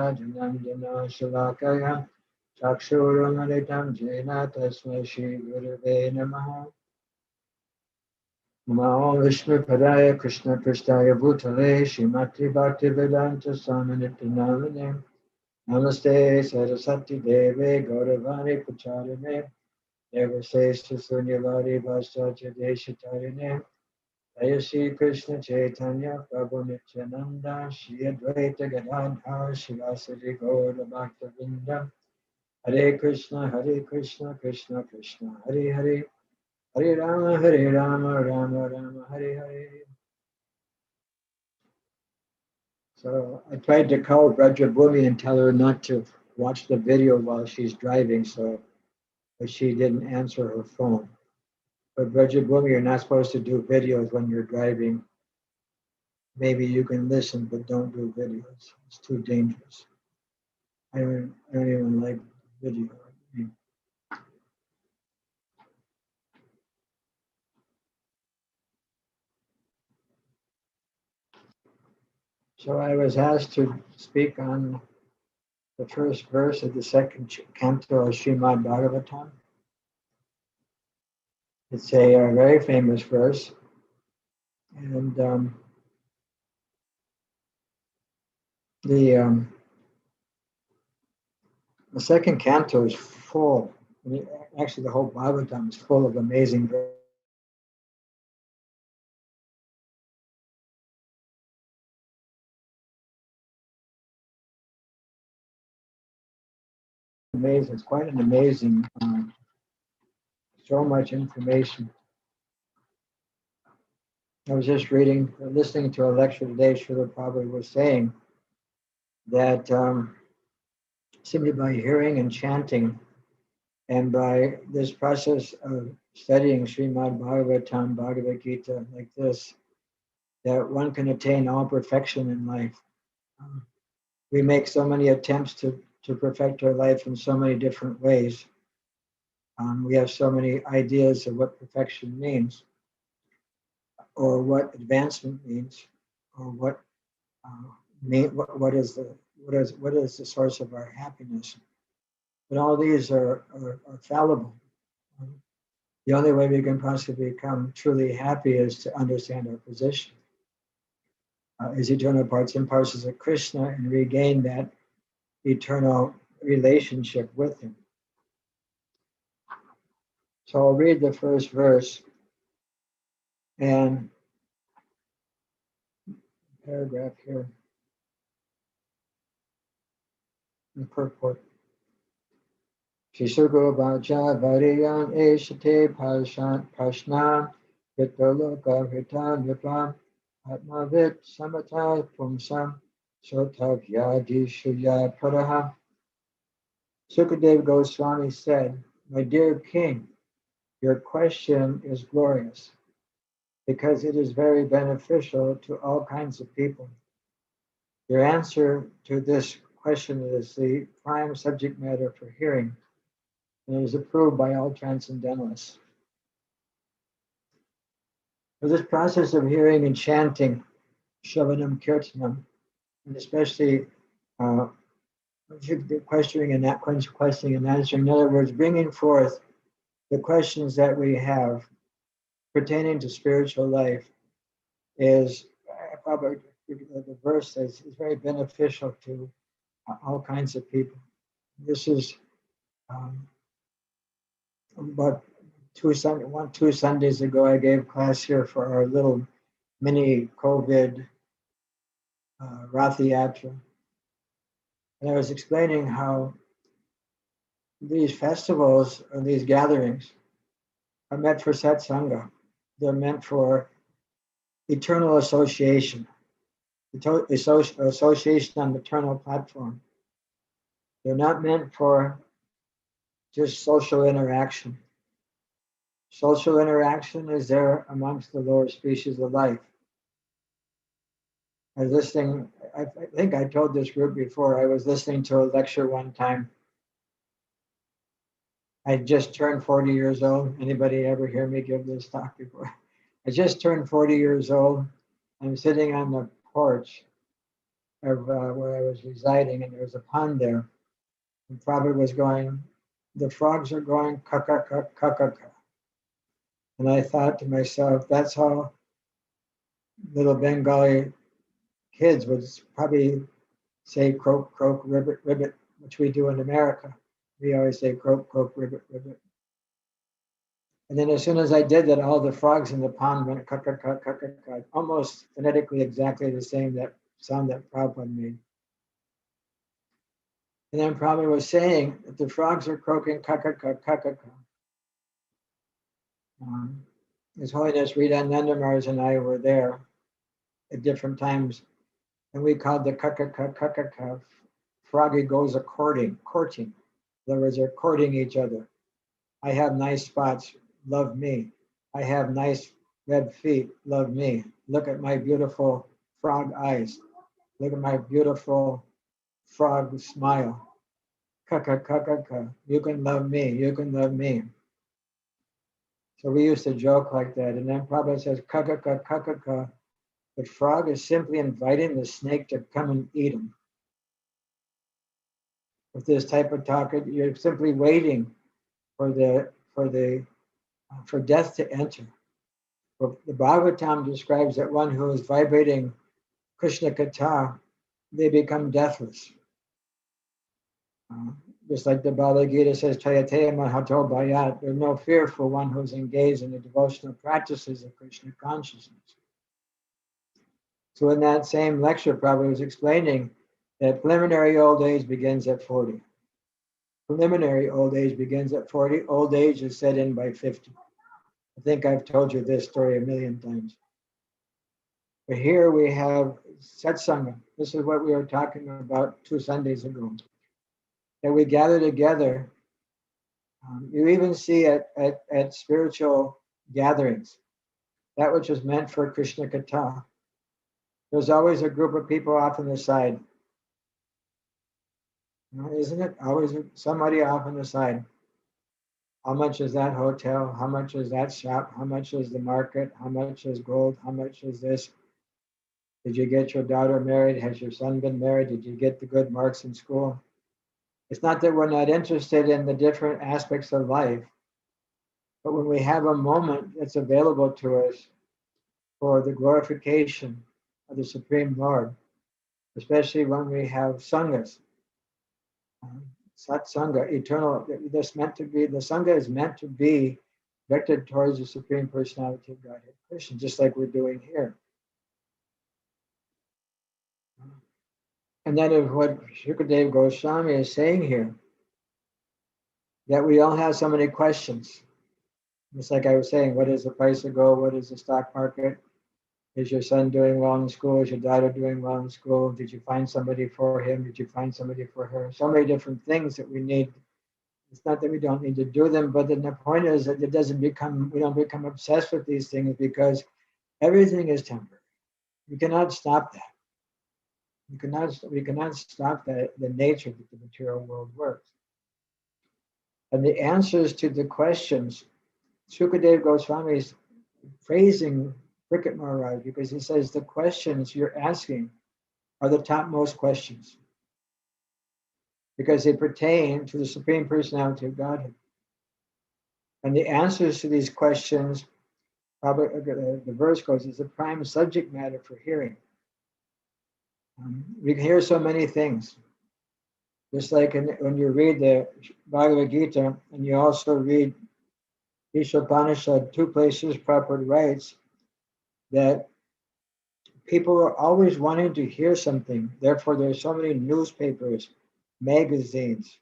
Janandana Shalakaya Chakshurumaritam Jena Tasmai Shri Gurave Namaha Namo Vishnu Padaya Krishna Pristaya Bhutale Shrimati Bhakti Vedanta Swaminiti Namane Namaste Saraswati Deve Gauravani Pacharine Devasesta Sunyavari Vasacha Deshatarine Jaya Shri Krishna Chaitanya Prabhu Nityananda Shri Advaita Gadadhar Shivasari Gaura Bhakta Vrinda Hare Krishna Krishna Krishna Hare Hare Hare Rama Rama Rama Hare Hare. So I tried to call Brajabhumi and tell her not to watch the video while she's driving, but she didn't answer her phone. But Brajabhumi, you're not supposed to do videos when you're driving. Maybe you can listen, but don't do videos. It's too dangerous. I don't even like video. So I was asked to speak on the first verse of the second canto of Srimad Bhagavatam. It's a very famous verse, and the second canto is full. I mean, actually, the whole Bhagavatam is full of amazing verses. Amazing. It's quite an amazing. So much information. I was just listening to a lecture today. Srila Prabhupada was saying that simply by hearing and chanting, and by this process of studying Srimad Bhagavatam, Bhagavad Gita like this, that one can attain all perfection in life. We make so many attempts to perfect our life in so many different ways. We have so many ideas of what perfection means, or what advancement means, or what is the source of our happiness. But all these are fallible. The only way we can possibly become truly happy is to understand our position as eternal parts and parcels of Krishna and regain that eternal relationship with Him. So I'll read the first verse and paragraph here in purport. Shisugo Bhaja Variyan Eshate Pashnam Vitaloka Hitan Vipam Atmavit Samata Pumsam Sotavyadi Shuya Paraha. Sukadeva Goswami said, "My dear king, your question is glorious because it is very beneficial to all kinds of people. Your answer to this question is the prime subject matter for hearing and is approved by all transcendentalists." For this process of hearing and chanting, Shravanam Kirtanam, and especially questioning and answering, in other words, bringing forth the questions that we have pertaining to spiritual life, is probably the verse says is very beneficial to all kinds of people. This is about two Sundays ago, I gave class here for our little mini COVID Rath Yatra. And I was explaining how these festivals or these gatherings are meant for satsanga. They're meant for eternal association, association on the eternal platform. They're not meant for just social interaction. Social interaction is there amongst the lower species of life. I was listening, I think I told this group before, I was listening to a lecture one time. I just turned 40 years old. Anybody ever hear me give this talk before? I just turned 40 years old. I'm sitting on the porch where I was residing, and there was a pond there. And Prabhupada was going, the frogs are going ka-ka-ka, ka-ka-ka. And I thought to myself, that's how little Bengali kids would probably say croak, croak, ribbit, ribbit, which we do in America. We always say croak, croak, ribbit, ribbit. And then as soon as I did that, all the frogs in the pond went ka-ka-ka, ka-ka-ka, almost phonetically exactly the same that sound that Prabhupada made. And then Prabhupada was saying that the frogs are croaking ka-ka-ka, ka-ka-ka. His Holiness Rita Mars and I were there at different times, and we called the ka-ka-ka, ka-ka-ka, froggy goes a courting. In other words, they're courting each other. I have nice spots, love me. I have nice red feet, love me. Look at my beautiful frog eyes. Look at my beautiful frog smile. Ka-ka-ka-ka-ka. You can love me, you can love me. So we used to joke like that. And then Prabhupada says, ka-ka-ka-ka-ka-ka. The frog is simply inviting the snake to come and eat him. With this type of talk, you're simply waiting for death to enter. The Bhagavatam describes that one who is vibrating Krishna Katha, they become deathless. Just like the Bhagavad Gita says, Chayateya Mahato Bhayat, there's no fear for one who's engaged in the devotional practices of Krishna consciousness. So in that same lecture, Prabhupada was explaining that preliminary old age begins at 40. Preliminary old age begins at 40. Old age is set in by 50. I think I've told you this story a million times. But here we have satsanga. This is what we were talking about 2 Sundays ago. That we gather together. You even see at spiritual gatherings, that which is meant for Krishna Katha. There's always a group of people off on the side. Isn't it? Always somebody off on the side. How much is that hotel? How much is that shop? How much is the market? How much is gold? How much is this? Did you get your daughter married? Has your son been married? Did you get the good marks in school? It's not that we're not interested in the different aspects of life, but when we have a moment that's available to us for the glorification of the Supreme Lord, especially when we have sanghas, satsanga, eternal, this meant to be, the sangha is meant to be directed towards the Supreme Personality of Godhead, Krishna, just like we're doing here. And that is what Shukadev Goswami is saying here, that we all have so many questions. It's like I was saying, what is the price of gold? What is the stock market? Is your son doing well in school? Is your daughter doing well in school? Did you find somebody for him? Did you find somebody for her? So many different things that we need. It's not that we don't need to do them, but then the point is that we don't become obsessed with these things, because everything is temporary. We cannot stop that. We cannot stop the nature that the material world works. And the answers to the questions, Sukadeva Goswami is praising Cricket Maharaj, because he says the questions you're asking are the topmost questions, because they pertain to the Supreme Personality of Godhead. And the answers to these questions, probably the verse goes, is the prime subject matter for hearing. We can hear so many things. Just like when you read the Bhagavad Gita, and you also read Ishopanishad, 2 places Prabhupada writes that people are always wanting to hear something. Therefore, there are so many newspapers, magazines,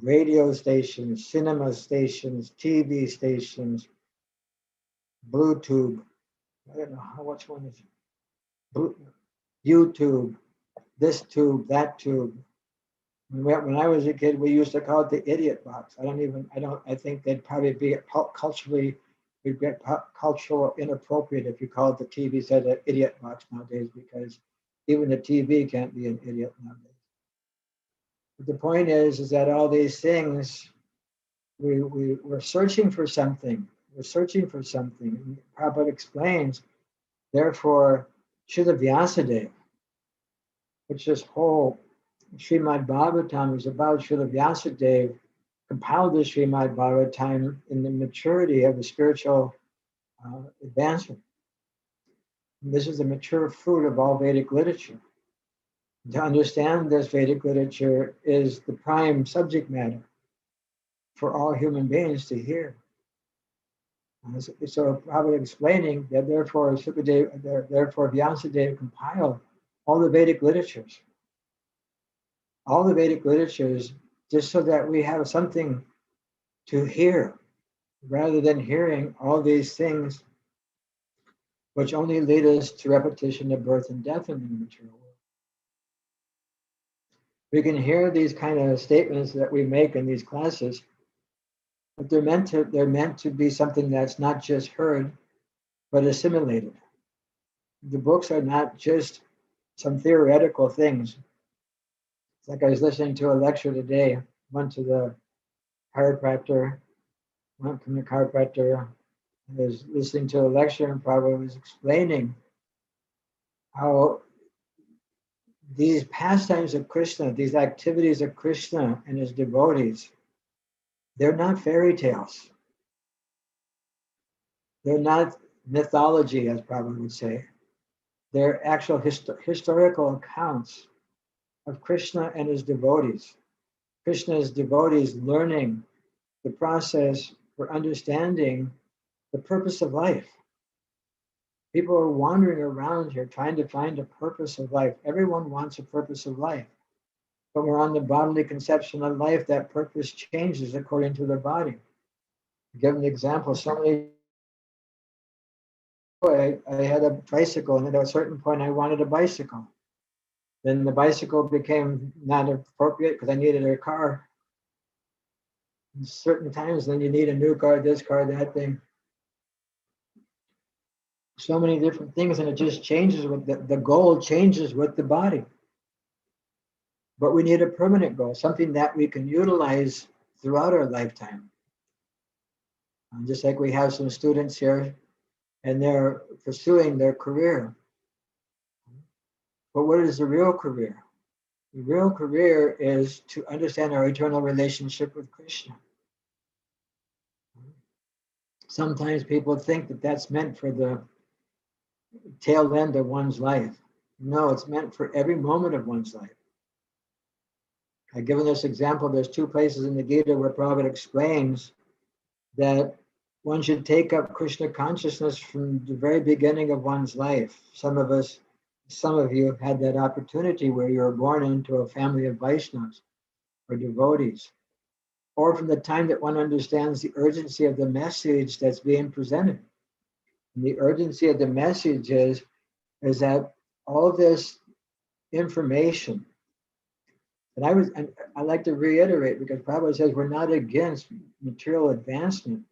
radio stations, cinema stations, TV stations, Bluetooth. I don't know which one is it. YouTube, this tube, that tube. When I was a kid, we used to call it the idiot box. I think they'd probably be culturally, we'd get cultural inappropriate if you called the TV set an idiot box nowadays, because even the TV can't be an idiot nowadays. But the point is that all these things, we're searching for something. We're searching for something. And Prabhupada explains, therefore, Srila Vyasadeva, which this whole Srimad Bhagavatam is about. Srila Vyasadeva compiled the Srimad Bhagavatam in the maturity of the spiritual advancement. And this is the mature fruit of all Vedic literature. To understand this Vedic literature is the prime subject matter for all human beings to hear. So probably explaining that therefore Vyasadeva compiled all the Vedic literatures. All the Vedic literatures just so that we have something to hear rather than hearing all these things which only lead us to repetition of birth and death in the material world. We can hear these kind of statements that we make in these classes, but they're meant to be something that's not just heard, but assimilated. The books are not just some theoretical things. It's like I was listening to a lecture today, went from the chiropractor, I was listening to a lecture and probably was explaining how these pastimes of Krishna, these activities of Krishna and his devotees, they're not fairy tales. They're not mythology, as Prabhupada would say. They're actual historical accounts of Krishna and his devotees. Krishna's devotees learning the process for understanding the purpose of life. People are wandering around here trying to find a purpose of life. Everyone wants a purpose of life. When we're on the bodily conception of life, that purpose changes according to the body. To give an example, I had a bicycle, and at a certain point I wanted a bicycle. Then the bicycle became not appropriate because I needed a car. And certain times then you need a new car, this car, that thing. So many different things, and it just changes with the goal changes with the body. But we need a permanent goal, something that we can utilize throughout our lifetime. And just like we have some students here and they're pursuing their career. But what is the real career? The real career is to understand our eternal relationship with Krishna. Sometimes people think that that's meant for the tail end of one's life. No, it's meant for every moment of one's life. I've given this example. There's two places in the Gita where Prabhupada explains that one should take up Krishna consciousness from the very beginning of one's life. Some of you have had that opportunity where you were born into a family of Vaishnavas or devotees, or from the time that one understands the urgency of the message that's being presented. And the urgency of the message is that all this information, and I like to reiterate, because Prabhupada says we're not against material advancement.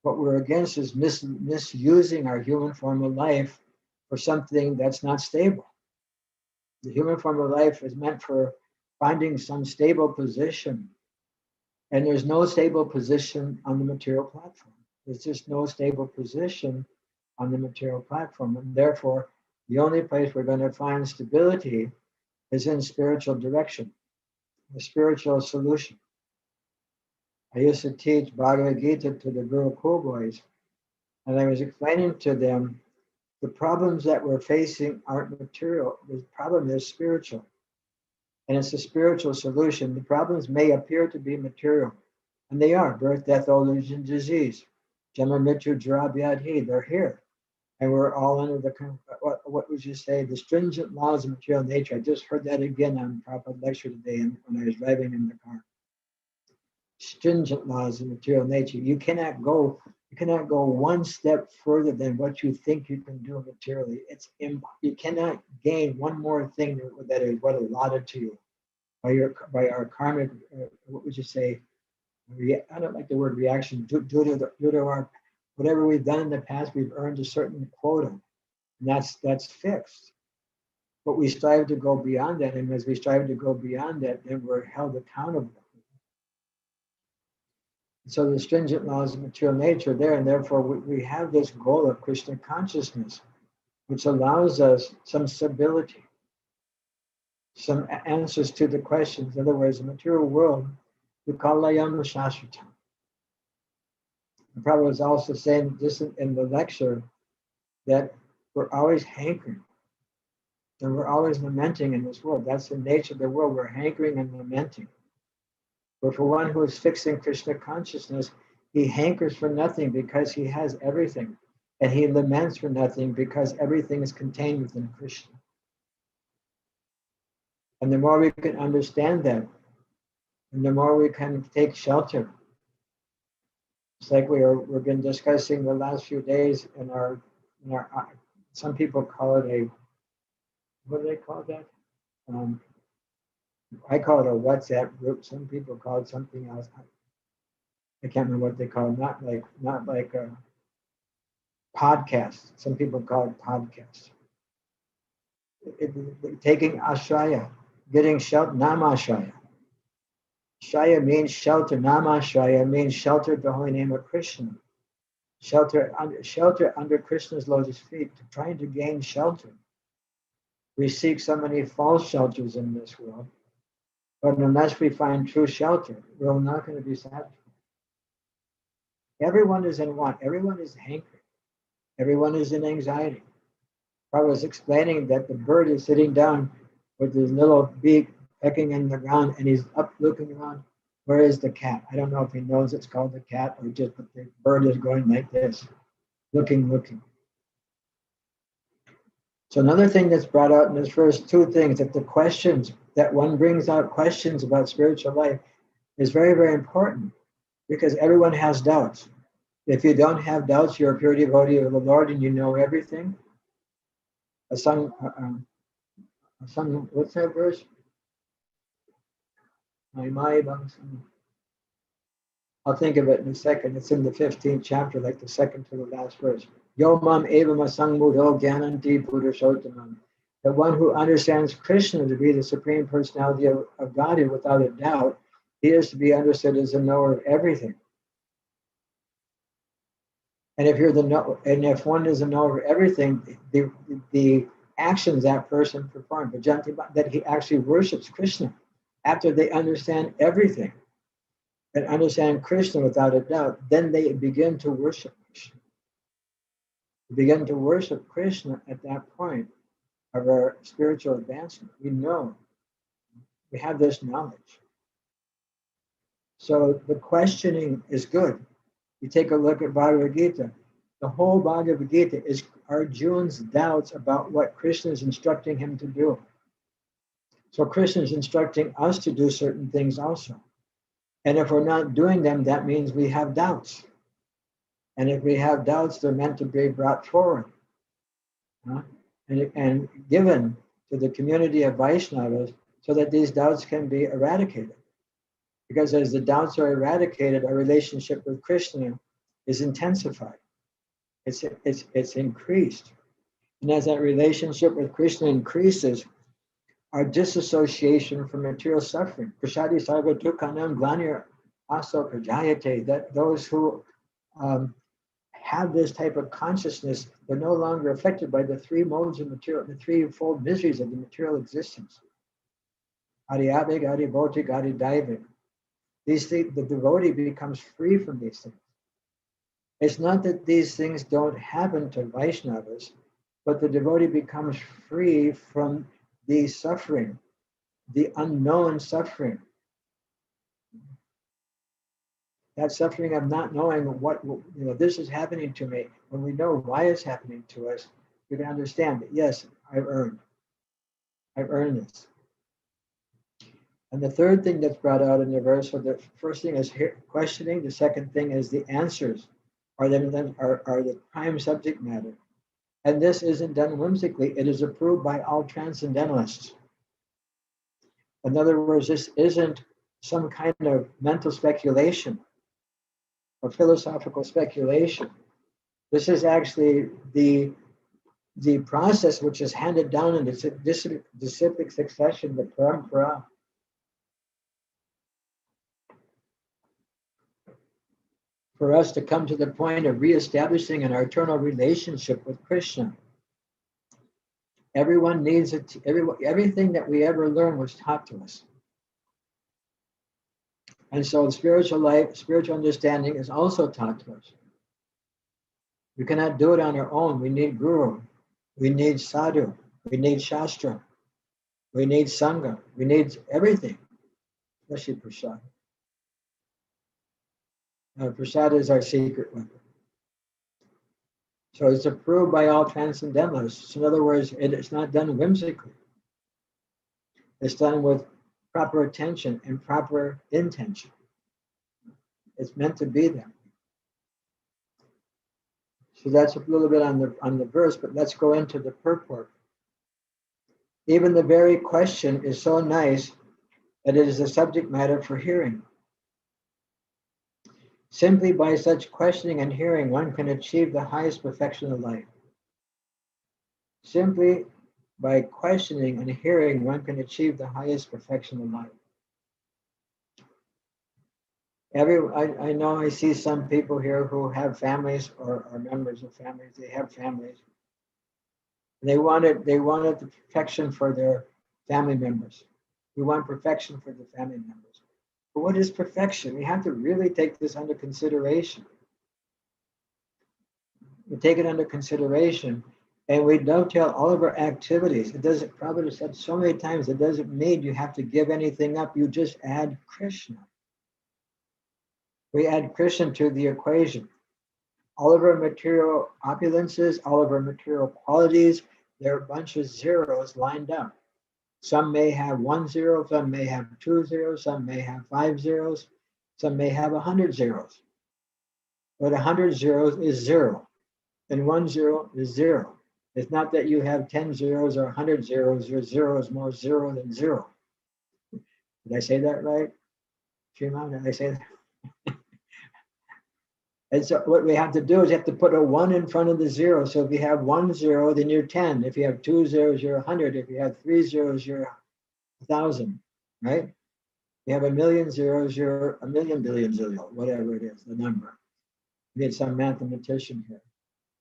What we're against is misusing our human form of life for something that's not stable. The human form of life is meant for finding some stable position. And there's no stable position on the material platform. There's just no stable position on the material platform. And therefore, the only place we're going to find stability is in spiritual direction, the spiritual solution. I used to teach Bhagavad Gita to the Gurukul boys, and I was explaining to them the problems that we're facing aren't material. The problem is spiritual. And it's a spiritual solution. The problems may appear to be material, and they are: birth, death, old age, and disease. Janma, Mrityu, Jara, Vyadhi, they're here. And we're all under what would you say, the stringent laws of material nature. I just heard that again on Prabhupada lecture today when I was driving in the car. Stringent laws of material nature. You cannot go one step further than what you think you can do materially. You cannot gain one more thing that is what allotted to you by our karmic. What would you say? I don't like the word reaction. Due to our whatever we've done in the past, we've earned a certain quota, and that's fixed. But we strive to go beyond that, and as we strive to go beyond that, then we're held accountable. So the stringent laws of material nature are there, and therefore we have this goal of Krishna consciousness, which allows us some stability. some answers to the questions. In other words, the material world, we call Layam Shashrata. The Prabhupada was also saying this in the lecture that we're always hankering and we're always lamenting in this world. That's the nature of the world. We're hankering and lamenting. But for one who is fixing Krishna consciousness, he hankers for nothing because he has everything. And he laments for nothing because everything is contained within Krishna. And the more we can understand that, and the more we can take shelter. It's like we've been discussing the last few days in our some people call it a, what do they call that? I call it a WhatsApp group. Some people call it something else. I can't remember what they call it. Not like a podcast. Some people call it podcast. Taking ashraya, getting shelter, namashraya. Shraya means shelter. Namashraya means shelter the holy name of Krishna. Shelter under Krishna's lotus feet, trying to gain shelter. We seek so many false shelters in this world, but unless we find true shelter, we're not going to be satisfied. Everyone is in want. Everyone is hankering. Everyone is in anxiety. I was explaining that the bird is sitting down with his little beak pecking in the ground, and he's up looking around. Where is the cat? I don't know if he knows it's called the cat or just the bird is going like this, looking. So another thing that's brought out in this first two things, that the questions that one brings out, questions about spiritual life, is very, very important because everyone has doubts. If you don't have doubts, you're a pure devotee of the Lord and you know everything. What's that verse? I'll think of it in a second. It's in the 15th chapter, like the second to the last verse. Yo mam eva masang mudho gyananti purushotamam. The one who understands Krishna to be the Supreme Personality of Godhead without a doubt, he is to be understood as a knower of everything. And if one is a knower of everything, the actions that person performs, that he actually worships Krishna after they understand everything and understand Krishna without a doubt, then they begin to worship Krishna. They begin to worship Krishna at that point of our spiritual advancement. We know, we have this knowledge. So the questioning is good. You take a look at Bhagavad Gita. The whole Bhagavad Gita is Arjuna's doubts about what Krishna is instructing him to do. So Krishna is instructing us to do certain things also. And if we're not doing them, that means we have doubts. And if we have doubts, they're meant to be brought forward and given to the community of Vaishnavas so that these doubts can be eradicated. Because as the doubts are eradicated, our relationship with Krishna is intensified. It's increased. And as that relationship with Krishna increases, our disassociation from material suffering, prasadi sarva dukhanam glanir aso prajayate, that those who have this type of consciousness, they're no longer affected by the three modes of material, the threefold miseries of the material existence. Adiyabhik, adibhotik, adidaivik. These things, the devotee becomes free from these things. It's not that these things don't happen to Vaishnavas, but the devotee becomes free from the suffering, the unknown suffering. That suffering of not knowing what, this is happening to me. When we know why it's happening to us, we can understand that, yes, I've earned this. And the third thing that's brought out in the verse, so the first thing is questioning, the second thing is the answers are the prime subject matter. And this isn't done whimsically, it is approved by all transcendentalists. In other words, this isn't some kind of mental speculation or philosophical speculation. This is actually the process which is handed down in the disciplic succession, the parampara. For us to come to the point of reestablishing an eternal relationship with Krishna. Everyone needs it. Everything that we ever learned was taught to us. And so the spiritual life, spiritual understanding is also taught to us. We cannot do it on our own. We need guru. We need sadhu. We need shastra. We need sangha. We need everything, especially prasad. Prasad is our secret weapon. So it's approved by all transcendentalists. So in other words, it's not done whimsically. It's done with proper attention and proper intention. It's meant to be there. So that's a little bit on the verse, but let's go into the purport. Even the very question is so nice that it is a subject matter for hearing. Simply by such questioning and hearing, one can achieve the highest perfection of life. Simply by questioning and hearing, one can achieve the highest perfection of life. I know I see some people here who have families or are members of families. They have families. They wanted the perfection for their family members. We want perfection for the family members. But what is perfection? We have to really take this under consideration. We take it under consideration and we dovetail all of our activities. It doesn't, Prabhupada said so many times, it doesn't mean you have to give anything up. You just add Krishna. We add Krishna to the equation. All of our material opulences, all of our material qualities, they're a bunch of zeros lined up. Some may have 1 0, some may have 2 zeros, some may have 5 zeros, some may have 100 zeros. But 100 zeros is 0, and 1 0 is 0. It's not that you have 10 zeros or 100 zeros, your 0 is more 0 than 0. Did I say that right? Sriman, did I say that? And so what we have to do is you have to put a 1 in front of the 0. So if you have 1 0, then you're 10. If you have 2 zeros, you're 100. If you have 3 zeros, you're 1,000, right? If you have 1,000,000 zeros, you're 1,000,000 billion zillion, whatever it is, the number. We need some mathematician here.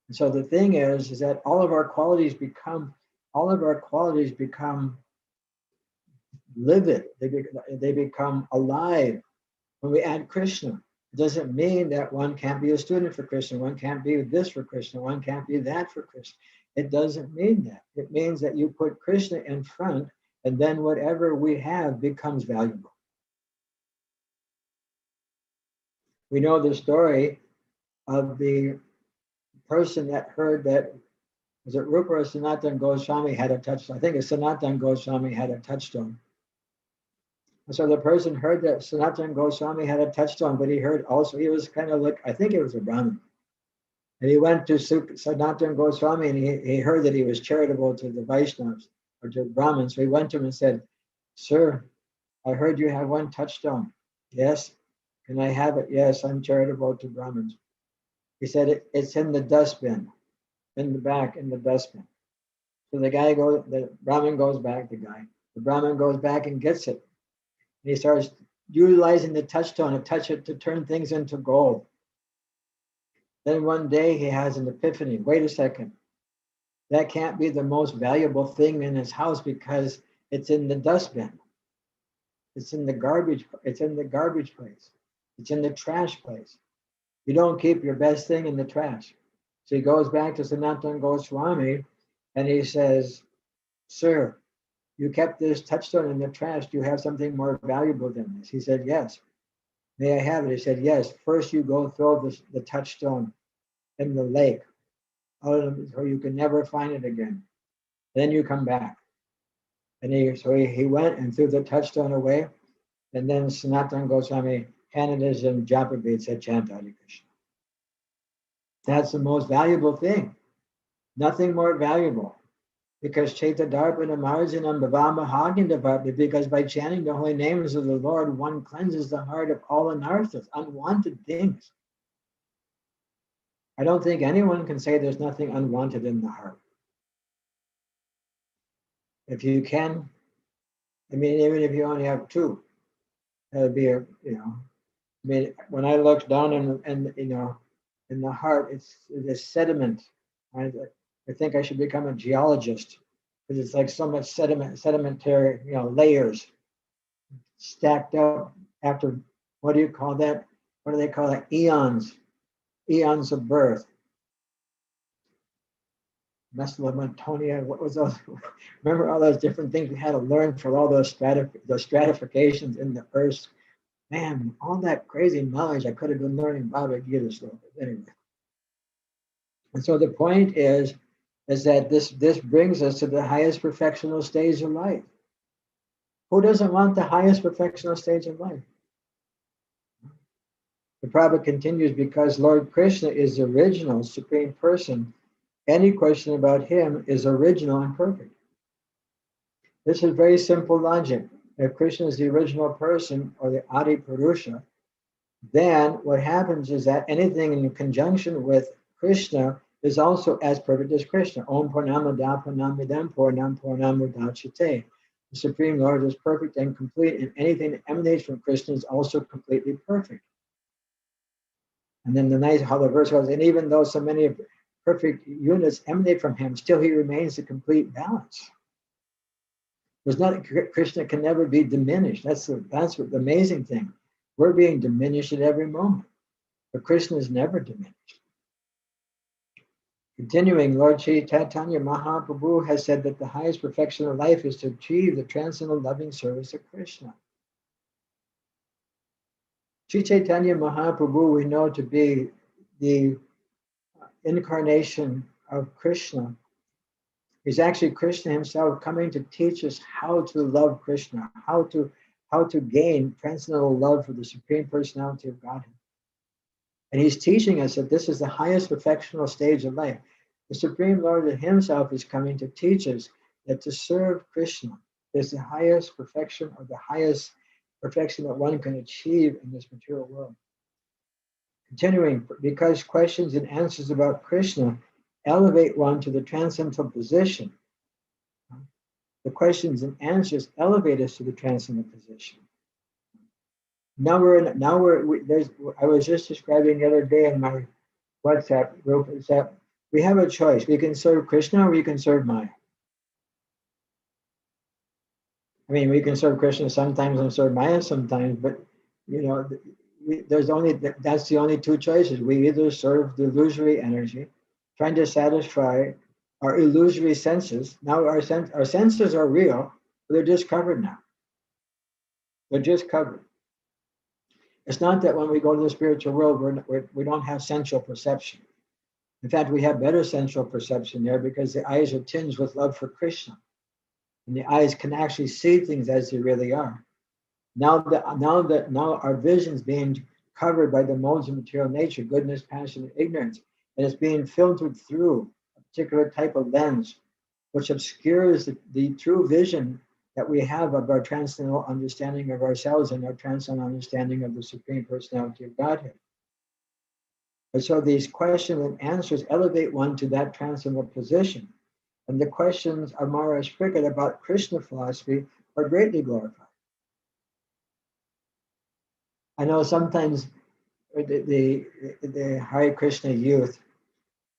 And so the thing is that all of our qualities become livid. They become alive when we add Krishna. It doesn't mean that one can't be a student for Krishna, one can't be this for Krishna, one can't be that for Krishna. It doesn't mean that. It means that you put Krishna in front, and then whatever we have becomes valuable. We know the story of the person that heard that, was it Rupa or Sanatana Goswami had a touchstone? I think it's Sanatana Goswami had a touchstone. So the person heard that Sanatana Goswami had a touchstone, but he heard also, he was kind of like, I think it was a Brahmin. And he went to Sanatana Goswami and he heard that he was charitable to the Vaishnavas or to the Brahmins. So he went to him and said, "Sir, I heard you have one touchstone." "Yes." "Can I have it?" "Yes, I'm charitable to Brahmins." He said, "It's in the dustbin, in the back, in the dustbin." So the Brahmin goes back and gets it. And he starts utilizing the touchstone to touch it to turn things into gold. Then one day he has an epiphany. Wait a second. That can't be the most valuable thing in his house because it's in the dustbin. It's in the garbage. It's in the garbage place. It's in the trash place. You don't keep your best thing in the trash. So he goes back to Sanatana Goswami and he says, "Sir, you kept this touchstone in the trash. Do you have something more valuable than this?" He said, "Yes." "May I have it?" He said, "Yes. First you go throw the touchstone in the lake, so you can never find it again. Then you come back." And he went and threw the touchstone away. And then Sanatana Goswami handed his japa bead, said, "Chant Hare Krishna." That's the most valuable thing. Nothing more valuable. Because Chaitadarpana Marjanam Bhavamahagindavapti, because by chanting the holy names of the Lord, one cleanses the heart of all anarthas, unwanted things. I don't think anyone can say there's nothing unwanted in the heart. If you can, even if you only have 2, that would be when I look down in the heart, it's sediment. I think I should become a geologist because it's like so much sedimentary, layers stacked up after, what do you call that? What do they call it? Eons of birth. Mesopotamia, what was those? Remember all those different things we had to learn for all those stratifications in the earth? Man, all that crazy knowledge I could have been learning about it years ago. But anyway. And so the point is that this brings us to the highest perfectional stage of life. Who doesn't want the highest perfectional stage of life? The Prabhupada continues, because Lord Krishna is the original supreme person, any question about him is original and perfect. This is very simple logic. If Krishna is the original person, or the Adi Purusha, then what happens is that anything in conjunction with Krishna is also as perfect as Krishna. Om Purnamada Purnamidam Purnam Purnamudachyate. The Supreme Lord is perfect and complete, and anything that emanates from Krishna is also completely perfect. And then how the verse goes, and even though so many perfect units emanate from him, still he remains a complete balance. Krishna can never be diminished. That's what the amazing thing. We're being diminished at every moment, but Krishna is never diminished. Continuing, Lord Chaitanya Mahaprabhu has said that the highest perfection of life is to achieve the transcendental loving service of Krishna. Sri Chaitanya Mahaprabhu we know to be the incarnation of Krishna. He's actually Krishna himself coming to teach us how to love Krishna, how to gain transcendental love for the Supreme Personality of Godhead. And he's teaching us that this is the highest perfectional stage of life. The Supreme Lord himself is coming to teach us that to serve Krishna is the highest perfection, or the highest perfection that one can achieve in this material world. Continuing, because questions and answers about Krishna elevate one to the transcendental position. The questions and answers elevate us to the transcendental position. I was just describing the other day in my WhatsApp group is that we have a choice. We can serve Krishna or we can serve Maya. I mean, we can serve Krishna sometimes and serve Maya sometimes, but that's the only two choices. We either serve the illusory energy, trying to satisfy our illusory senses. Now our senses are real, but they're just covered now. They're just covered. It's not that when we go to the spiritual world, we don't have sensual perception. In fact, we have better sensual perception there because the eyes are tinged with love for Krishna. And the eyes can actually see things as they really are. Now our vision's being covered by the modes of material nature, goodness, passion, and ignorance, and it's being filtered through a particular type of lens, which obscures the true vision that we have of our transcendental understanding of ourselves and our transcendental understanding of the Supreme Personality of Godhead. And so these questions and answers elevate one to that transcendental position. And the questions of Maharaj Cricket about Krishna philosophy are greatly glorified. I know sometimes the Hare Krishna youth,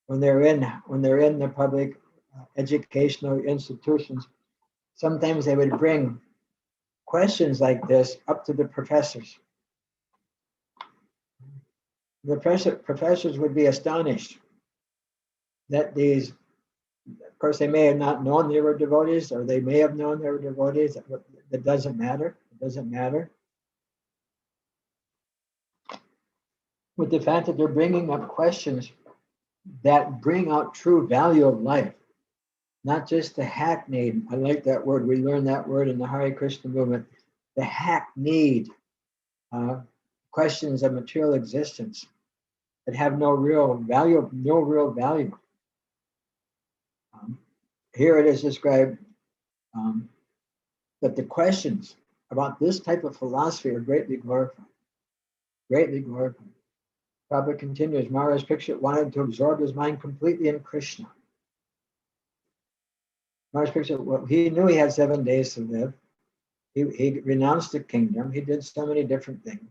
when they're in the public educational institutions, sometimes they would bring questions like this up to the professors. The professors would be astonished that these, of course, they may have not known they were devotees, or they may have known they were devotees. It doesn't matter. It doesn't matter. With the fact that they're bringing up questions that bring out true value of life, not just the hackneyed. I like that word. We learned that word in the Hare Krishna movement. The hackneyed questions of material existence that have no real value. Here it is described that the questions about this type of philosophy are greatly glorified. Greatly glorified. Prabhupada continues, Maharaj Picture wanted to absorb his mind completely in Krishna. Maharaj Picture, well, he knew he had 7 days to live. He renounced the kingdom. He did so many different things.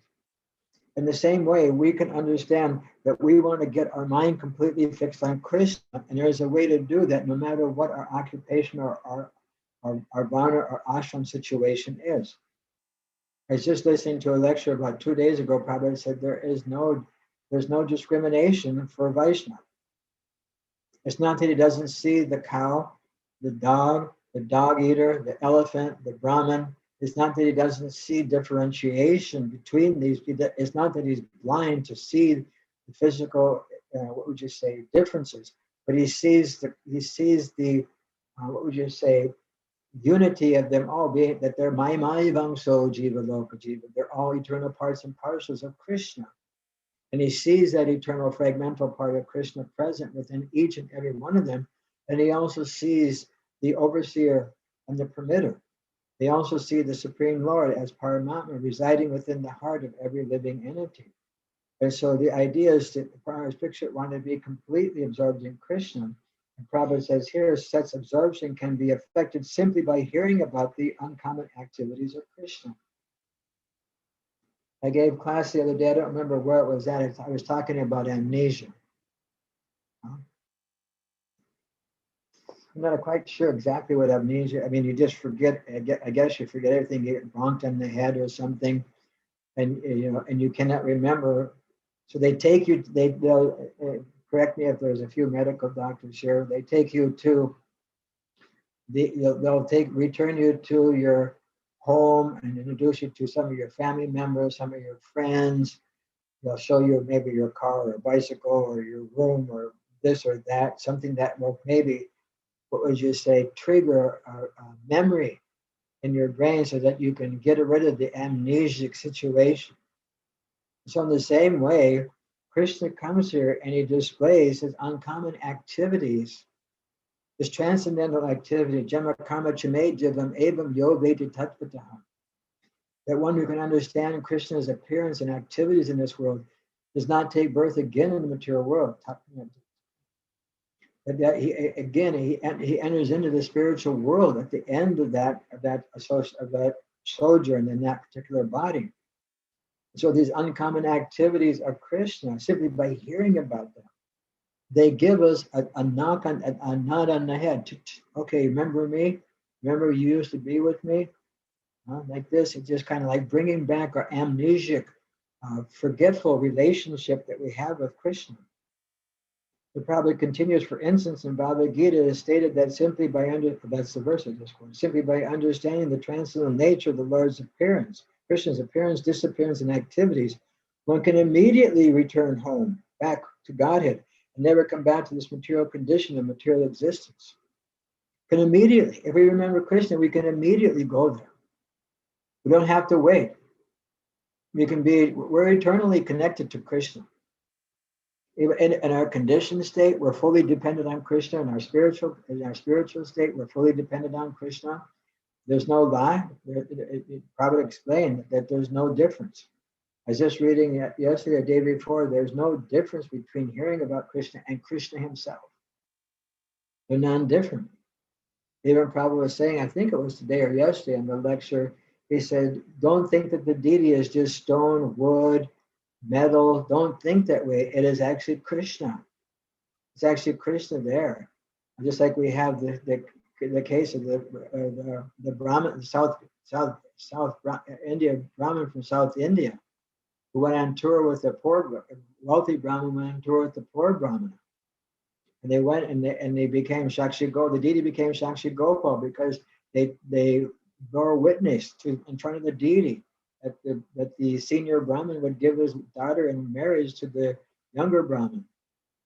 In the same way, we can understand that we want to get our mind completely fixed on Krishna, and there's a way to do that no matter what our occupation or our varna or ashram situation is. I was just listening to a lecture about 2 days ago. Prabhupada said there's no discrimination for Vaishnava. It's not that he doesn't see the cow, the dog eater, the elephant, the Brahmin. It's not that he doesn't see differentiation between these. It's not that he's blind to see the physical, what would you say, differences. But he sees the what would you say, unity of them all, being that they're Maimai Vangso Jiva Loka Jiva. They're all eternal parts and parcels of Krishna. And he sees that eternal fragmental part of Krishna present within each and every one of them. And he also sees the overseer and the permitter. They also see the Supreme Lord as Paramatma residing within the heart of every living entity. And so the idea is that the Prabhupada's picture want to be completely absorbed in Krishna. And Prabhupada says here, such absorption can be affected simply by hearing about the uncommon activities of Krishna. I gave class the other day, I don't remember where it was at. I was talking about amnesia. I'm not quite sure exactly what amnesia, I mean, you just forget, I guess you forget everything, you get bonked on the head or something, and you cannot remember. So they take you, they'll correct me if there's a few medical doctors here, they take you to, they'll return you to your home and introduce you to some of your family members, some of your friends. They'll show you maybe your car or a bicycle or your room or this or that, something that will maybe, what would you say, trigger a memory in your brain so that you can get rid of the amnesic situation. So in the same way, Krishna comes here and he displays his uncommon activities, his transcendental activity, Jama Karma Chame Jivam Evam Yo Veti Tattvataha. That one who can understand Krishna's appearance and activities in this world does not take birth again in the material world. That he enters into the spiritual world at the end of that sojourn in that particular body. So these uncommon activities of Krishna, simply by hearing about them, they give us a knock on a nod on the head. Okay, remember me? Remember you used to be with me? Like this, it's just kind of like bringing back our amnesic, forgetful relationship that we have with Krishna. It probably continues, for instance, in Bhagavad Gita, it is stated that simply by that's the verse I just quoted, simply by understanding the transcendental nature of the Lord's appearance, Krishna's appearance, disappearance, and activities, one can immediately return home, back to Godhead, and never come back to this material condition of material existence. Can immediately, if we remember Krishna, we can immediately go there. We don't have to wait. We're eternally connected to Krishna. In our conditioned state, we're fully dependent on Krishna. In our spiritual state, we're fully dependent on Krishna. There's no lie. It probably explained that there's no difference. I was just reading yesterday or the day before, there's no difference between hearing about Krishna and Krishna himself. They're non-different. Even Prabhupada was saying, I think it was today or yesterday in the lecture, he said, don't think that the deity is just stone, wood, metal. Don't think that way. It is actually Krishna. It's actually Krishna there. Just like we have the case of the Brahmin, the South India Brahmin from South India, who went on tour with the poor, wealthy Brahmin went on tour with the poor Brahmin. And they went and they became Shakshi Gopal. The deity became Shakshi Gopal because they bore witness in front of the deity that the senior Brahmin would give his daughter in marriage to the younger Brahmin.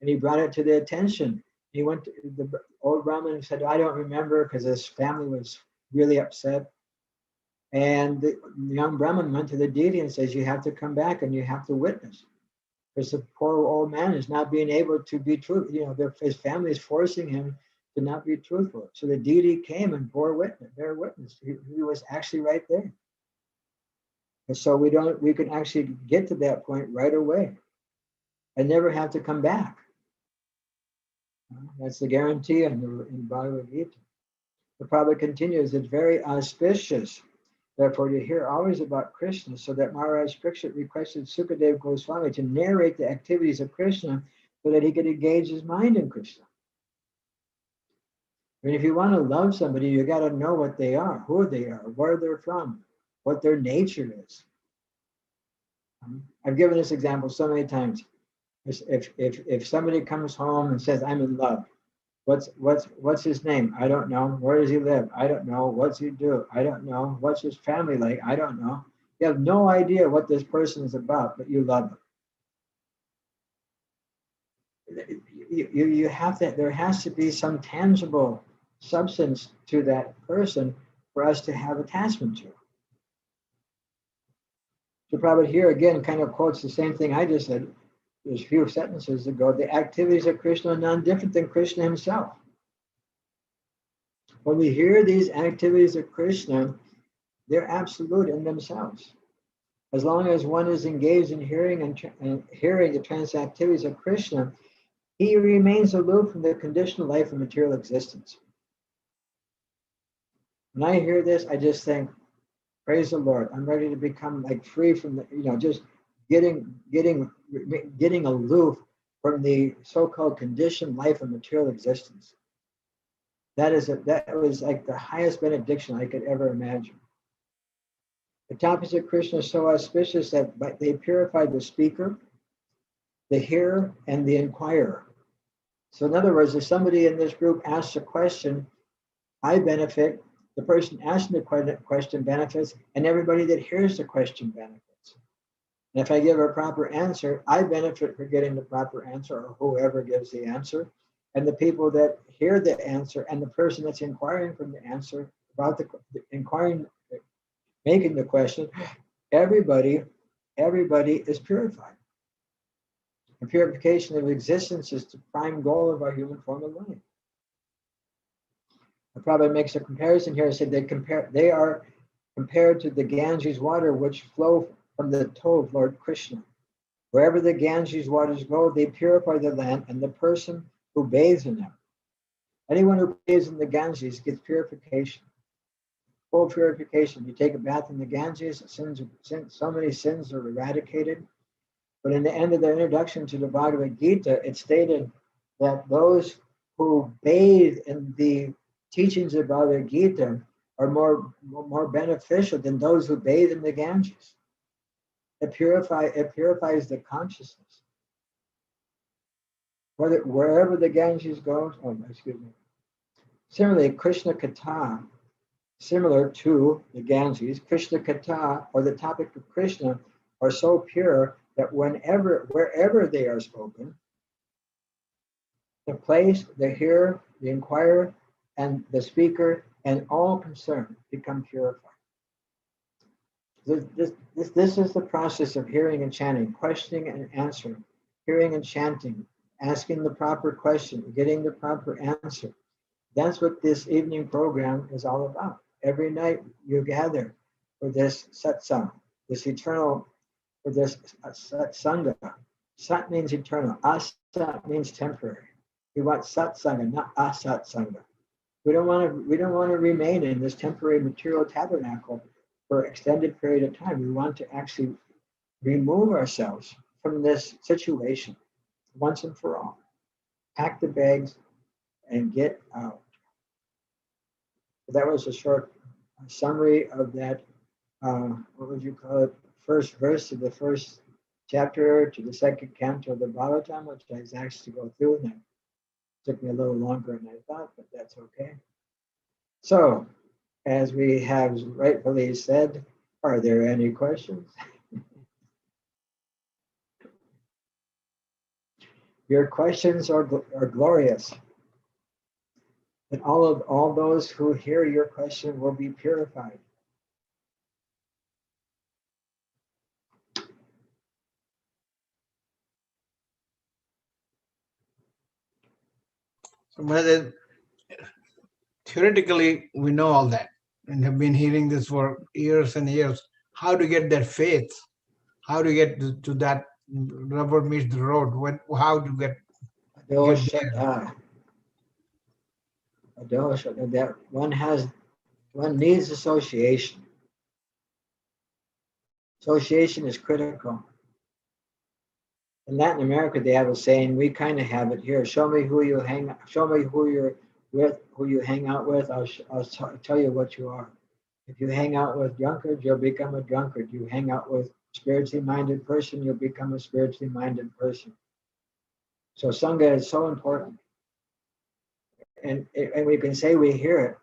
And he brought it to the attention. He went to the old Brahmin and said, I don't remember, because his family was really upset. And the young Brahmin went to the deity and says, you have to come back and you have to witness. Because the poor old man is not being able to be truthful. His family is forcing him to not be truthful. So the deity came and bore witness. He was actually right there. And so we can actually get to that point right away and never have to come back. That's the guarantee in Bhagavad Gita. The Prabhupada continues, it's very auspicious Therefore, you hear always about Krishna, so that Maharaj Parikshit requested Sukadev Goswami to narrate the activities of Krishna so that he could engage his mind in Krishna. I mean, if you want to love somebody, you got to know what they are, who they are, where they're from, what their nature is. I've given this example so many times. If somebody comes home and says, "I'm in love," what's his name? I don't know. Where does he live? I don't know. What's he do? I don't know. What's his family like? I don't know. You have no idea what this person is about, but you love him. You have that. There has to be some tangible substance to that person for us to have attachment to. So Prabhupada here again kind of quotes the same thing I just said. There's a few sentences ago. The activities of Krishna are none different than Krishna himself. When we hear these activities of Krishna, they're absolute in themselves. As long as one is engaged in hearing and hearing the trance activities of Krishna, he remains aloof from the conditional life of material existence. When I hear this, I just think, praise the Lord. I'm ready to become like free from the, just getting aloof from the so-called conditioned life of material existence. That was like the highest benediction I could ever imagine. The topics of Krishna are so auspicious that they purify the speaker, the hearer, and the inquirer. So in other words, if somebody in this group asks a question, I benefit, the person asking the question benefits, and everybody that hears the question benefits. And if I give a proper answer, I benefit for getting the proper answer, or whoever gives the answer. And the people that hear the answer and the person that's inquiring from the answer about the inquiring, making the question, everybody is purified. The purification of existence is the prime goal of our human form of life. I probably makes a comparison here. I said they are compared to the Ganges water which flow from the toe of Lord Krishna. Wherever the Ganges waters go, they purify the land and the person who bathes in them. Anyone who bathes in the Ganges gets purification, full purification. You take a bath in the Ganges, so many sins are eradicated. But in the end of the introduction to the Bhagavad Gita, it stated that those who bathe in the teachings of Bhagavad Gita are more beneficial than those who bathe in the Ganges. It purifies the consciousness. Wherever the Ganges goes, Similarly, Krishna Katha, similar to the Ganges, Krishna Katha, or the topic of Krishna, are so pure that wherever they are spoken, the place, the hearer, the inquirer, and the speaker, and all concerned become purified. This is the process of hearing and chanting, questioning and answering, hearing and chanting, asking the proper question, getting the proper answer. That's what this evening program is all about. Every night you gather for this satsang, this eternal, for this satsanga. Sat means eternal, asat means temporary. We want satsanga, not asatsanga. We don't want to remain in this temporary material tabernacle for an extended period of time. We want to actually remove ourselves from this situation once and for all. Pack the bags and get out. That was a short summary of that, what would you call it, first verse of the first chapter to the second canto of the Bhagavatam, which I was asked to go through, and it took me a little longer than I thought, but that's okay. So, as we have rightfully said, are there any questions? Your questions are glorious. And all those who hear your question will be purified. So, Brother, theoretically, we know all that and have been hearing this for years and years. How to get that faith? How to get to that rubber meets the road? How to get there? That one needs association. Association is critical. In Latin America, they have a saying. We kind of have it here. Show me who you hang. Show me who you're with, who you hang out with. I'll tell you what you are. If you hang out with drunkards, you'll become a drunkard. You hang out with spiritually minded person, you'll become a spiritually minded person. So Sangha is so important. And we can say we hear it,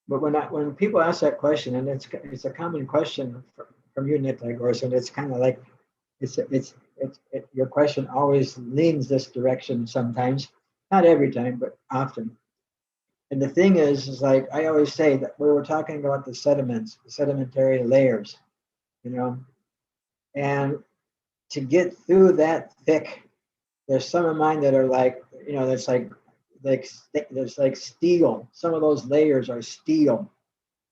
but when people ask that question, and it's a common question from you, Nitai Gorson, it's kind of like your question always leans this direction sometimes, not every time, but often. And the thing is like I always say that we were talking about the sediments, the sedimentary layers, you know, and to get through that thick, there's some of mine that are like, you know, that's like there's like steel. Some of those layers are steel.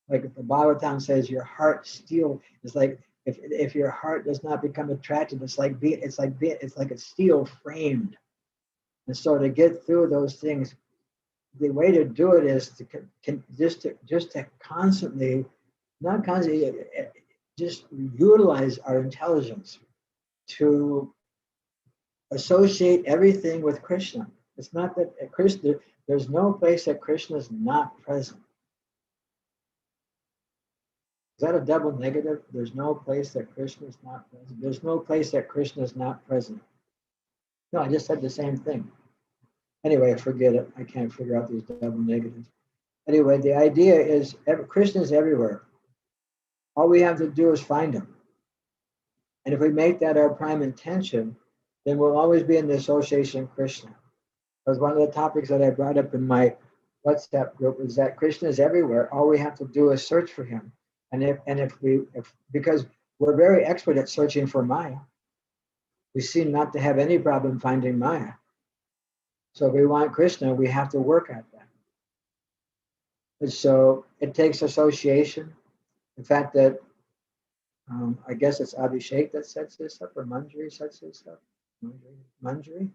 Like the Bhagavatam says, your heart steel is like if your heart does not become attracted, it's like a steel framed. And so to get through those things, the way to do it is just to constantly, not constantly, just utilize our intelligence to associate everything with Krishna. It's not that Krishna, there's no place that Krishna is not present. Is that a double negative? There's no place that Krishna is not present. There's no place that Krishna is not present. No, I just said the same thing. Anyway, forget it. I can't figure out these double negatives. Anyway, the idea is Krishna is everywhere. All we have to do is find him. And if we make that our prime intention, then we'll always be in the association of Krishna. Because one of the topics that I brought up in my WhatsApp group is that Krishna is everywhere. All we have to do is search for him. Because we're very expert at searching for Maya, we seem not to have any problem finding Maya. So if we want Krishna, we have to work at that. And so it takes association. The fact that I guess it's Abhishek that sets this up, or Manjari sets this up. Manjari?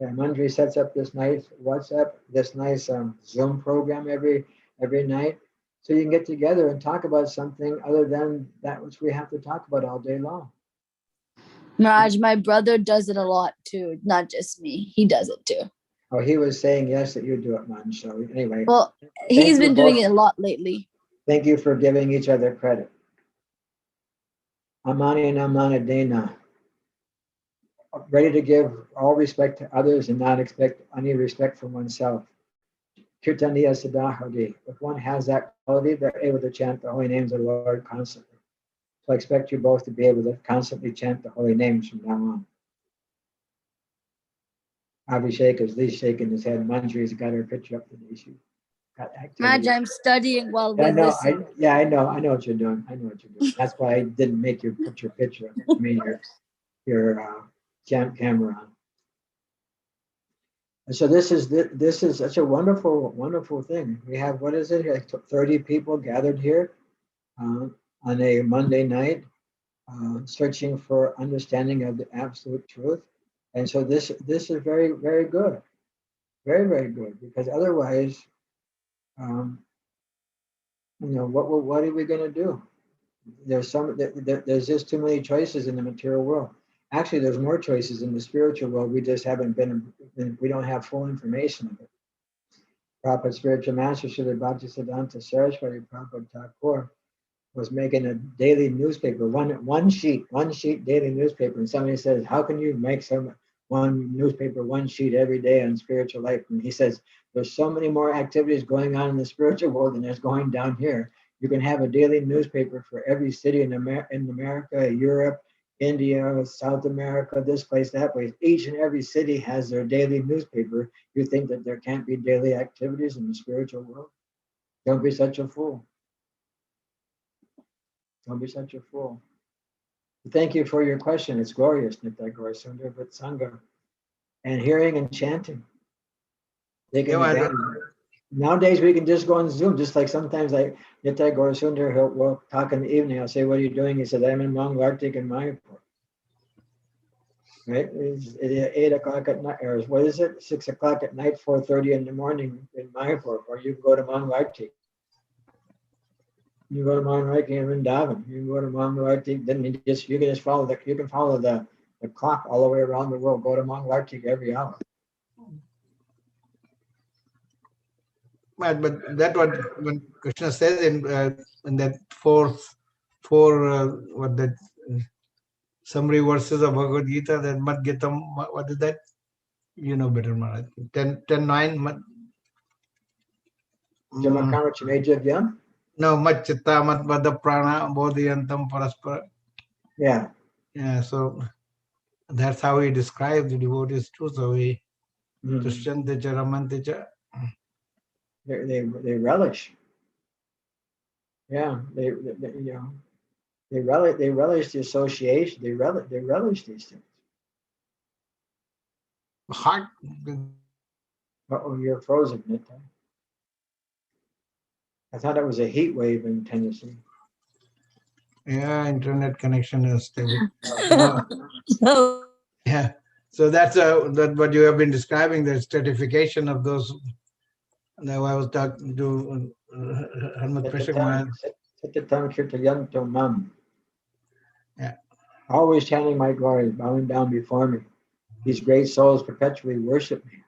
Yeah, Manjari sets up this nice WhatsApp, this nice Zoom program every night. So you can get together and talk about something other than that which we have to talk about all day long. Mirage, my brother does it a lot too, not just me. He does it too. Oh, he was saying yes that you do it, man. So anyway. Well, he's been doing it a lot lately. Thank you for giving each other credit. Amani and Amana Dena. Ready to give all respect to others and not expect any respect from oneself. Kirtaniya Siddhahadi. If one has that quality, they're able to chant the holy names of the Lord constantly. So I expect you both to be able to constantly chant the holy names from now on. Abhishek is Lee shaking his head. Manjari's got her picture up today. She got activity. Mirage, I'm studying while we listen. I know what you're doing. That's why I didn't make you put your picture up. I mean your camera on. And so this is such a wonderful thing. We have, what is it, like 30 people gathered here on a Monday night, searching for understanding of the absolute truth. And so this is very, very good, very, very good, because otherwise, what are we going to do? There's just too many choices in the material world. Actually, there's more choices in the spiritual world. We just we don't have full information of it. Prabhupada Spiritual Master Srila Bhaktisiddhanta Saraswati Prabhupada Thakur was making a daily newspaper, one sheet daily newspaper. And somebody says, how can you make one newspaper, one sheet every day on spiritual life? And he says, there's so many more activities going on in the spiritual world than there's going down here. You can have a daily newspaper for every city in America, Europe, India, South America, this place, that place. Each and every city has their daily newspaper. You think that there can't be daily activities in the spiritual world? Don't be such a fool. Don't be such a fool. Thank you for your question. It's glorious, Nitai Gaurasundar, but Sangha and hearing and chanting. Nowadays we can just go on Zoom, just like sometimes Nitai Gaurasundar will talk in the evening. I'll say, what are you doing? He said, I'm in Mount Arctic in Mayapur. Right? It's 8 o'clock at night, or what is it? 6 o'clock at night, 4:30 in the morning in Mayapur, or you can go to Mount Arctic. You go to Manjari Singh in Vrindavan. You can go to Manjari Singh. Then you can just follow the clock all the way around the world. Go to Manjari Singh every hour. But that what when Krishna says in that four what that summary verses of Bhagavad Gita, that Mad Gitam, what is that? You know better, Maharaj. 10:9. No, Mad Chitta, Mad Vada Prana, Bodhiyantam Paraspara. Yeah. Yeah, so that's how he describes the devotees too. So he Tushyantecha, Ramantecha. They relish. Yeah, they you know they relish the association. They relish these things. Heart. Oh, you're frozen, Nita. I thought it was a heat wave in Tennessee. Yeah, internet connection is stable. No. Yeah, so that's what you have been describing, the stratification of those. Now I was talking to Harmat Prashak Maharaj. Yeah. Always chanting my glories, bowing down before me. These great souls perpetually worship me.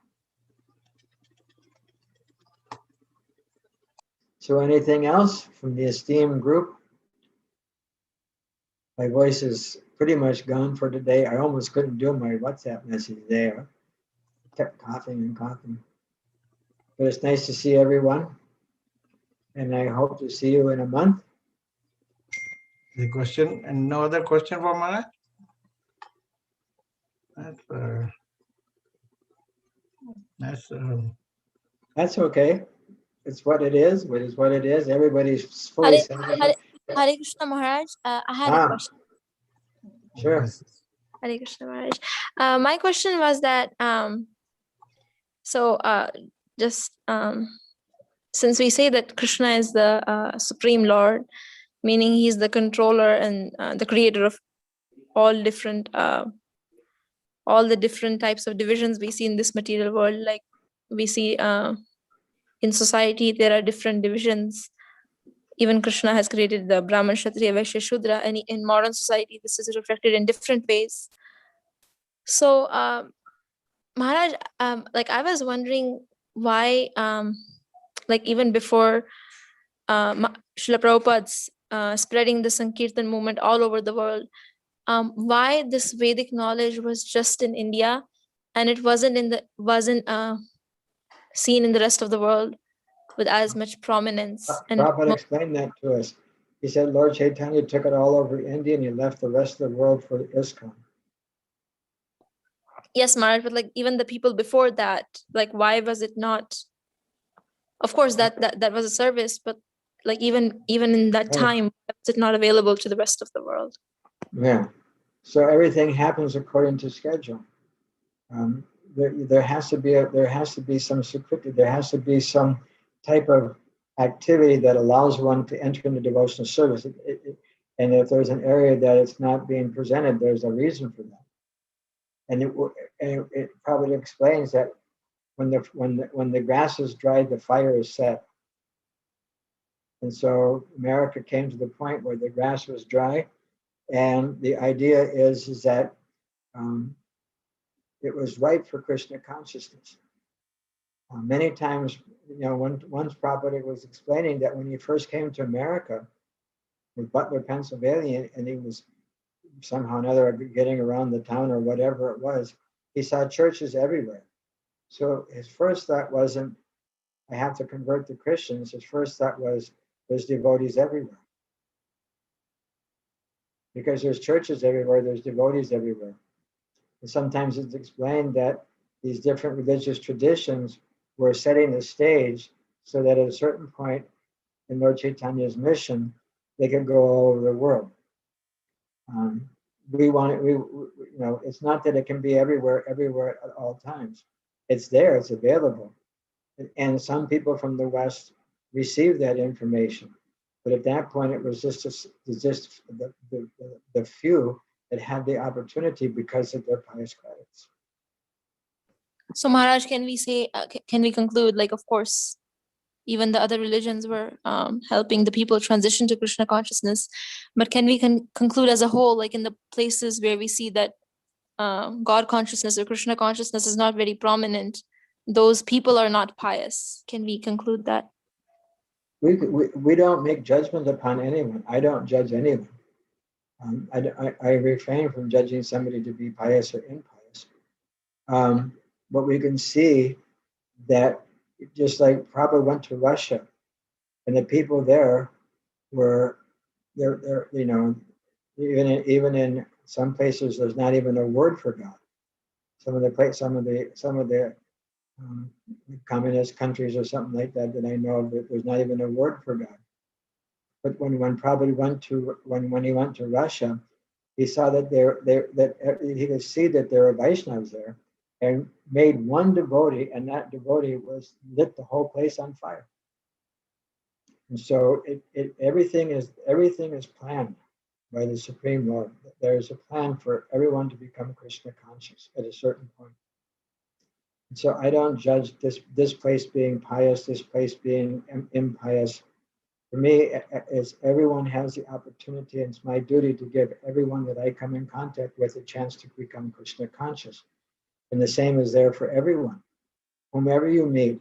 So anything else from the esteemed group? My voice is pretty much gone for today. I almost couldn't do my WhatsApp message there. I kept coughing and coughing. But it's nice to see everyone. And I hope to see you in a month. The question, and no other question for Maharaj? That's okay. It's what it is. What is what it is. Everybody's fully Hare Krishna Maharaj, I had a question. Sure. Hare Krishna Maharaj. My question was that since we say that Krishna is the Supreme Lord, meaning he's the controller and the creator of all the different types of divisions we see in this material world, like we see in society there are different divisions. Even Krishna has created the Brahman, Kshatriya, Vaishya, Shudra, and in modern society this is reflected in different ways. So Maharaj, like I was wondering why like even before Srila Prabhupada's spreading the Sankirtan movement all over the world, why this Vedic knowledge was just in India and it wasn't seen in the rest of the world with as much prominence. And Prabhupada explained that to us. He said Lord Chaitanya took it all over India and he left the rest of the world for ISKCON. Yes, Maharaj, but like even the people before that, like why was it not? Of course, that was a service, but like even in that time, was it not available to the rest of the world? Yeah. So everything happens according to schedule. There has to be some security. There has to be some type of activity that allows one to enter into devotional service. And if there's an area that it's not being presented, there's a reason for that. And it probably explains that when the grass is dried, the fire is set. And so America came to the point where the grass was dry, and the idea is that it was ripe for Krishna consciousness. Many times, once Prabhupada was explaining that when he first came to America with Butler, Pennsylvania, and he was somehow or another getting around the town or whatever it was, he saw churches everywhere. So his first thought wasn't, I have to convert the Christians. His first thought was, there's devotees everywhere. Because there's churches everywhere, there's devotees everywhere. And sometimes it's explained that these different religious traditions were setting the stage so that at a certain point in Lord Chaitanya's mission, they could go all over the world. It's not that it can be everywhere at all times. It's there, it's available. And some people from the West receive that information. But at that point, it was just the few that had the opportunity because of their pious credits. So Maharaj, can we say, can we conclude, like, of course, even the other religions were helping the people transition to Krishna consciousness. But can we conclude as a whole, like in the places where we see that God consciousness or Krishna consciousness is not very prominent, those people are not pious? Can we conclude that? We don't make judgment upon anyone. I don't judge anyone. I refrain from judging somebody to be pious or impious. But we can see that just like Prabhupada went to Russia, and the people there were, they're you know, even in some places there's not even a word for God. Some of the communist countries or something like that I know of, there's not even a word for God. But when Prabhupada went to when he went to Russia, he saw that he could see that there were Vaishnavas there, and made one devotee, and that devotee was lit the whole place on fire. And so everything is planned by the Supreme Lord. There is a plan for everyone to become Krishna conscious at a certain point. And so I don't judge this place being pious, this place being impious. For me, it's everyone has the opportunity, and it's my duty to give everyone that I come in contact with a chance to become Krishna conscious. And the same is there for everyone. Whomever you meet,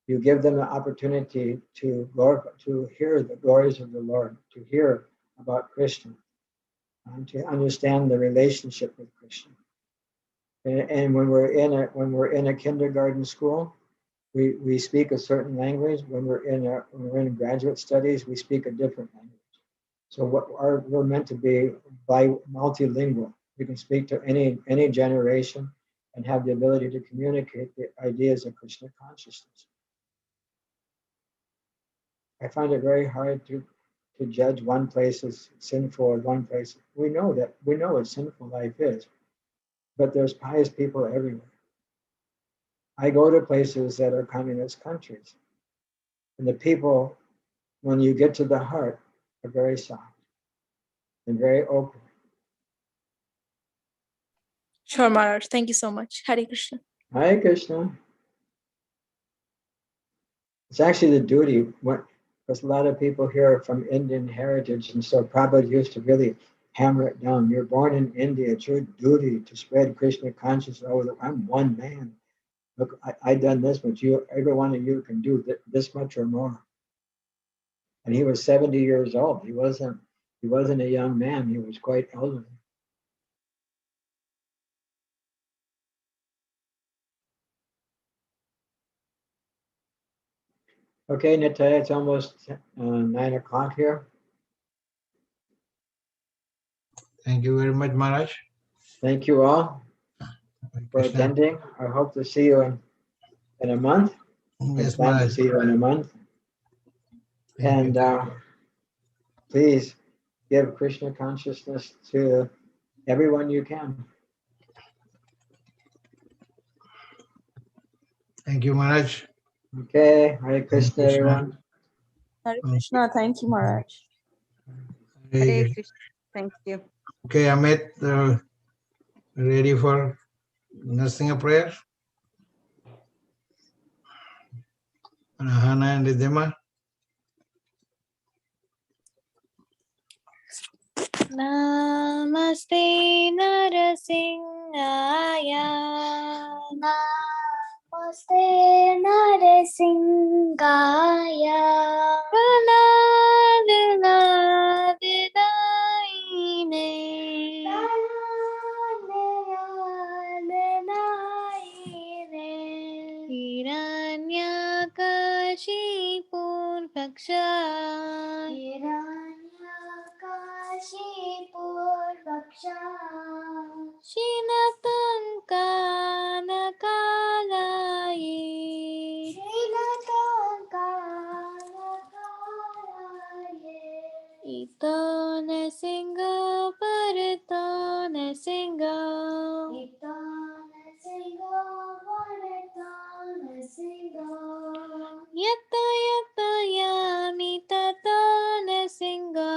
you give them the opportunity to hear the glories of the Lord, to hear about Krishna, and to understand the relationship with Krishna. And when we're in a kindergarten school, we speak a certain language. When we're in graduate studies, we speak a different language. So we're meant to be multilingual. We can speak to any generation and have the ability to communicate the ideas of Krishna consciousness. I find it very hard to judge one place as sinful or one place. We know what sinful life is, but there's pious people everywhere. I go to places that are communist countries, and the people, when you get to the heart, are very soft and very open. Sure, Maharaj. Thank you so much. Hare Krishna. Hare Krishna. It's actually the duty, because a lot of people here are from Indian heritage, and so Prabhupada used to really hammer it down. You're born in India, it's your duty to spread Krishna consciousness. Oh, I'm one man. Look, I done this much. Every one of you can do this much or more. And he was 70 years old. He wasn't a young man. He was quite elderly. Okay, Nitya, it's almost 9 o'clock here. Thank you very much, Maharaj. Thank you all for Krishna. attending. I hope to see you in a month. Yes, I plan to Maharaj. see you in a month. Thank And you. please give Krishna consciousness to everyone you can. Thank you, Maharaj. Okay, Hare Krishna, Krishna. everyone. Hare Krishna. Thank you, Maharaj. Hey, Hare Krishna. Thank you. okay, Amit, ready for nursing a prayer? Hana and Ridhima. Namaste Narasingaya. Namaste Narasingaya. Pranadina Vidaine. Hiranyakashipur Paksha. Hiranyakashipurvaksha Shinatankanakalaye Ito nasinga parito nasinga Yatta yatta yami tato nasinga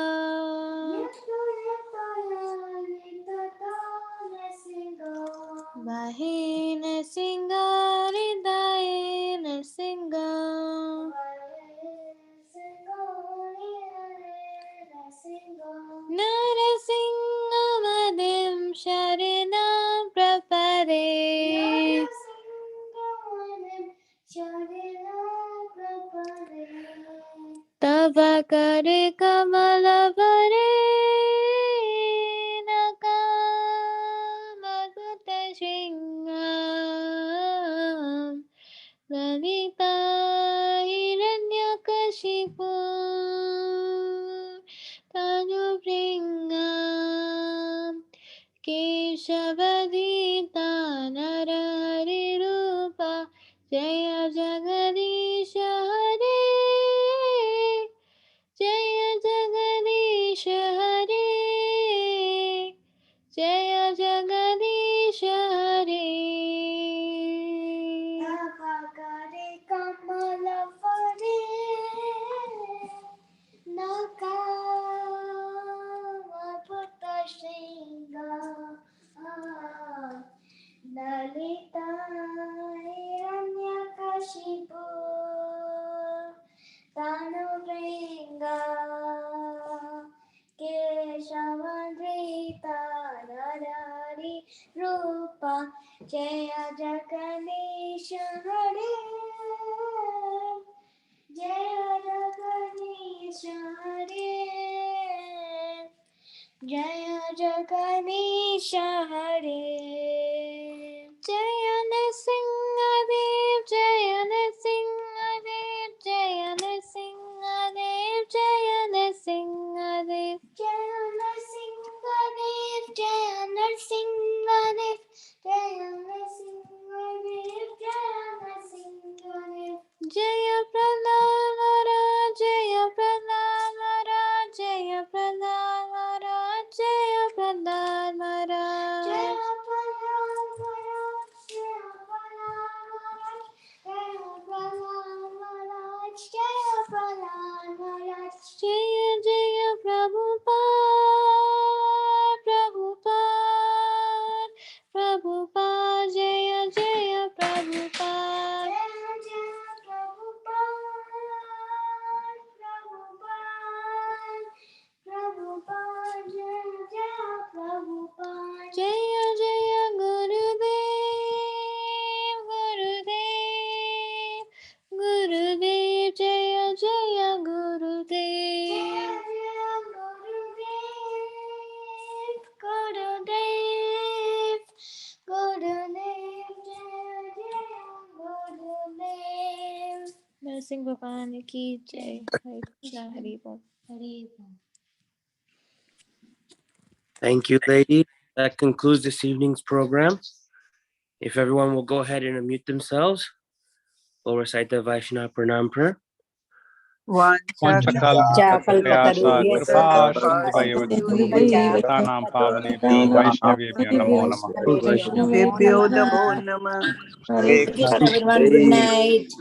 Bahina singa hridaye nasinga करे कमल भरे नका मधुत श्रृंगार ललिता हिरण्यकशिपु तनुभृङ्गां केशवदीता नरहरिरूपा जय जगदीश हरे जय जगदीश हरे जय जगदीश हरे करे कमल फरे नका मधुत श्रृंगार ललिता हिरण्यकशिपु तनुभृङ्गा केशवधृता नरहरि रूपा जय जगदीश हरे जय जगदीश हरे जय जगदीश हरे जय नरसिंहदेव जय नरसिंहदेव जय नरसिंहदेव जय नरसिंहदेव जय नरसिंहदेव जय नरसिंहदेव जय नरसिंहदेव जय नरसिंहदेव जय प्रहलाद महाराज जय प्रहलाद महाराज जय प्रहलाद महाराज जय प्रहलाद महाराज जय प्रहलाद महाराज जय प्रहलाद महाराज जय प्रहलाद महाराज जय जय प्रभुपाद प्रभुपाद प्रभुपाद जय जय प्रभुपाद जय जय प्रभुपाद प्रभुपाद प्रभुपाद जय जय प्रभुपाद जय जय गुरुदेव गुरुदेव गुरुदेव जय जय गुरुदेव जय गुरुदेव गुरुदेव गुरुदेव जय जय गुरुदेव नरसिंह भगवान की जय हरे कृष्णा हरि बोल हरि बोल Thank you, ladies. That concludes this evening's program. If everyone will go ahead and unmute themselves, we'll recite the Vaishnava Pranam prayer. वाञ्छकल्पतरुभ्यश्च कृपा सिन्धुभ्यो पतितानां पावनेभ्यो वैष्णवेभ्यो नमो नमः। वैष्णवेभ्यो नमो नमः। Hare Krishna everyone, good night.